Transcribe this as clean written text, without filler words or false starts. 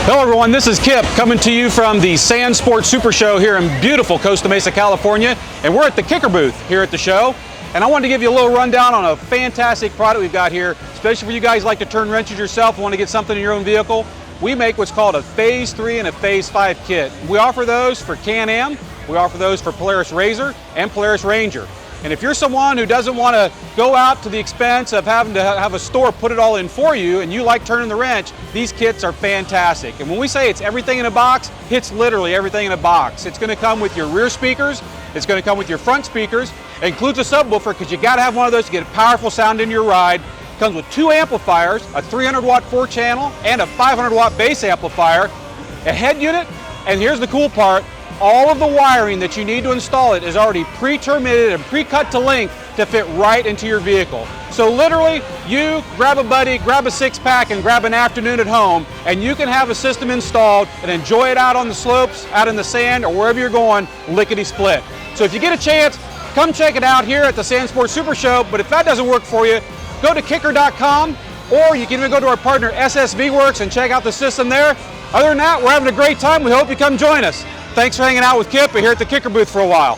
Hello everyone, this is Kip coming to you from the Powersports Super Show here in beautiful Costa Mesa, California. And we're at the Kicker booth here at the show. And I wanted to give you a little rundown on a fantastic product we've got here, especially for you guys who like to turn wrenches yourself and want to get something in your own vehicle. We make what's called a Phase 3 and a Phase 5 kit. We offer those for Can-Am, we offer those for Polaris RZR and Polaris Ranger. And if you're someone who doesn't want to go out to the expense of having to have a store put it all in for you and you like turning the wrench, these kits are fantastic. And when we say it's everything in a box, it's literally everything in a box. It's going to come with your rear speakers, it's going to come with your front speakers, it includes a subwoofer because you got to have one of those to get a powerful sound into your ride. It comes with 2 amplifiers, a 300 watt 4-channel and a 500 watt bass amplifier, a head unit, and here's the cool part. All of the wiring that you need to install it is already pre-terminated and pre-cut to length to fit right into your vehicle. So literally, you grab a buddy, grab a 6-pack and grab an afternoon at home and you can have a system installed and enjoy it out on the slopes, out in the sand, or wherever you're going, lickety-split. So if you get a chance, come check it out here at the Powersports Super Show, but if that doesn't work for you, go to kicker.com or you can even go to our partner SSV Works and check out the system there. Other than that, we're having a great time. We hope you come join us. Thanks for hanging out with Kip here at the Kicker booth for a while.